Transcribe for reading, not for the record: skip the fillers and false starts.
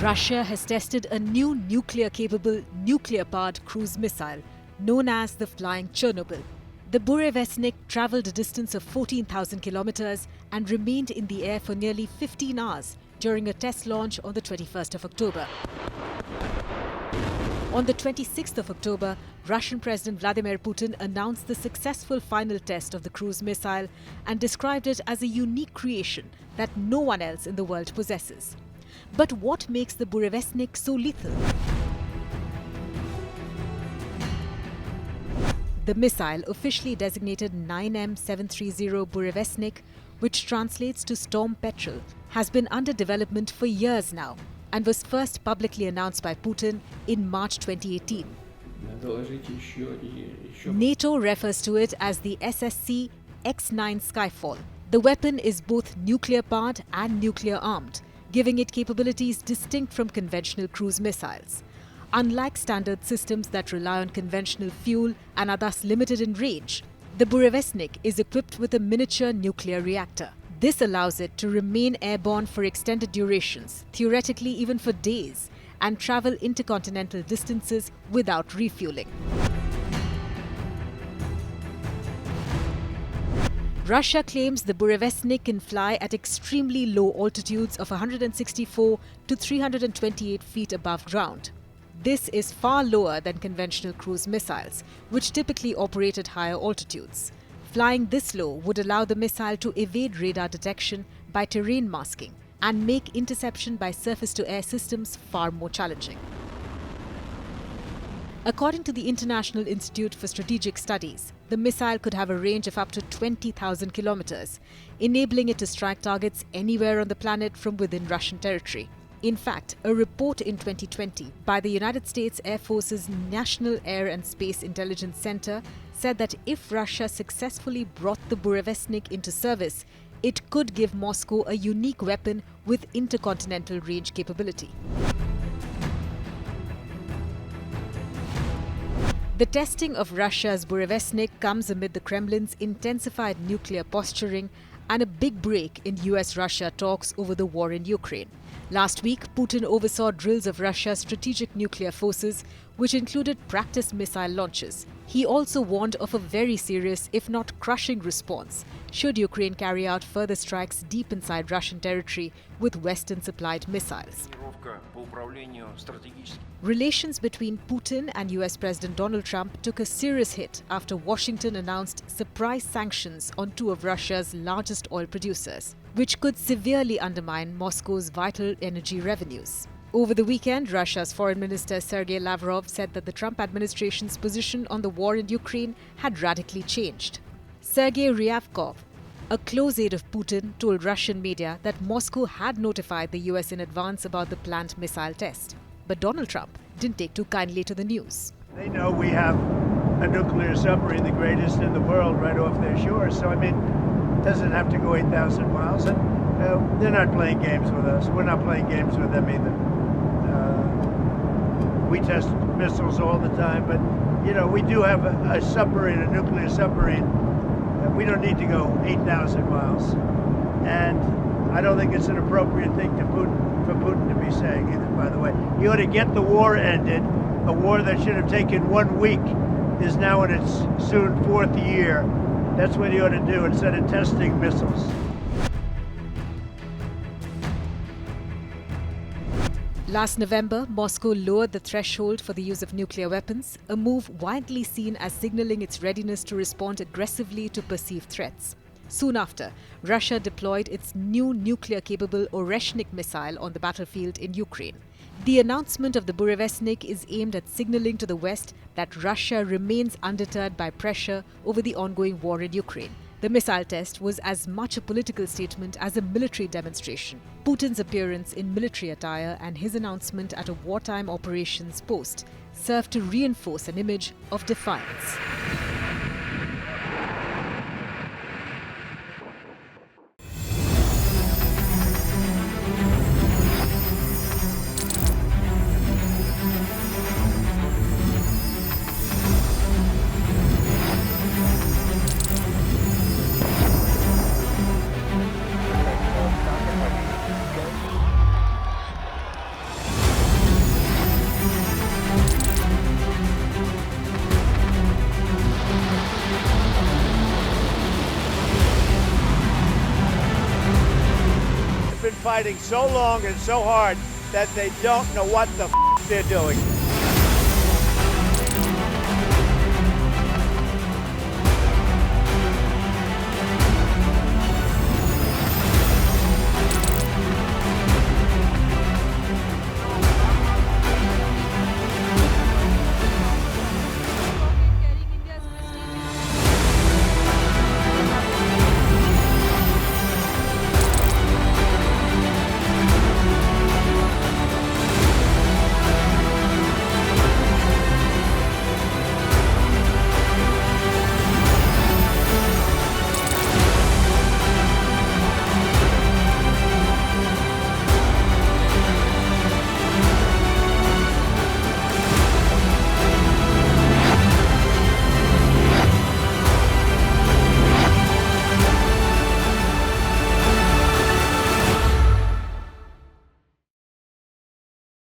Russia has tested a new nuclear-capable, nuclear-powered cruise missile known as the Flying Chernobyl. The Burevestnik travelled a distance of 14,000 kilometers and remained in the air for nearly 15 hours during a test launch on the 21st of October. On the 26th of October, Russian President Vladimir Putin announced the successful final test of the cruise missile and described it as a unique creation that no one else in the world possesses. But what makes the Burevestnik so lethal? The missile, officially designated 9M730 Burevestnik, which translates to Storm Petrel, has been under development for years now and was first publicly announced by Putin in March 2018. NATO refers to it as the SSC X-9 Skyfall. The weapon is both nuclear-powered and nuclear-armed, giving it capabilities distinct from conventional cruise missiles. Unlike standard systems that rely on conventional fuel and are thus limited in range, the Burevestnik is equipped with a miniature nuclear reactor. This allows it to remain airborne for extended durations, theoretically even for days, and travel intercontinental distances without refueling. Russia claims the Burevestnik can fly at extremely low altitudes of 164 to 328 feet above ground. This is far lower than conventional cruise missiles, which typically operate at higher altitudes. Flying this low would allow the missile to evade radar detection by terrain masking and make interception by surface-to-air systems far more challenging. According to the International Institute for Strategic Studies, the missile could have a range of up to 20,000 kilometers, enabling it to strike targets anywhere on the planet from within Russian territory. In fact, a report in 2020 by the United States Air Force's National Air and Space Intelligence Center said that if Russia successfully brought the Burevestnik into service, it could give Moscow a unique weapon with intercontinental range capability. The testing of Russia's Burevestnik comes amid the Kremlin's intensified nuclear posturing and a big break in US-Russia talks over the war in Ukraine. Last week, Putin oversaw drills of Russia's strategic nuclear forces, which included practice missile launches. He also warned of a very serious, if not crushing, response should Ukraine carry out further strikes deep inside Russian territory with Western-supplied missiles. Relations between Putin and US President Donald Trump took a serious hit after Washington announced surprise sanctions on two of Russia's largest oil producers, which could severely undermine Moscow's vital energy revenues. Over the weekend, Russia's Foreign Minister Sergei Lavrov said that the Trump administration's position on the war in Ukraine had radically changed. Sergei Ryabkov, a close aide of Putin, told Russian media that Moscow had notified the US in advance about the planned missile test. But Donald Trump didn't take too kindly to the news. They know we have a nuclear submarine, the greatest in the world, right off their shores. So, it doesn't have to go 8,000 miles. And they're not playing games with us. We're not playing games with them either. We test missiles all the time, but, we do have a submarine, a nuclear submarine. We don't need to go 8,000 miles. And I don't think it's an appropriate thing for Putin to be saying either, by the way. He ought to get the war ended. A war that should have taken 1 week is now in its soon fourth year. That's what he ought to do instead of testing missiles. Last November, Moscow lowered the threshold for the use of nuclear weapons, a move widely seen as signaling its readiness to respond aggressively to perceived threats. Soon after, Russia deployed its new nuclear-capable Oreshnik missile on the battlefield in Ukraine. The announcement of the Burevestnik is aimed at signaling to the West that Russia remains undeterred by pressure over the ongoing war in Ukraine. The missile test was as much a political statement as a military demonstration. Putin's appearance in military attire and his announcement at a wartime operations post served to reinforce an image of defiance. fighting so long and so hard that they don't know what the they're doing.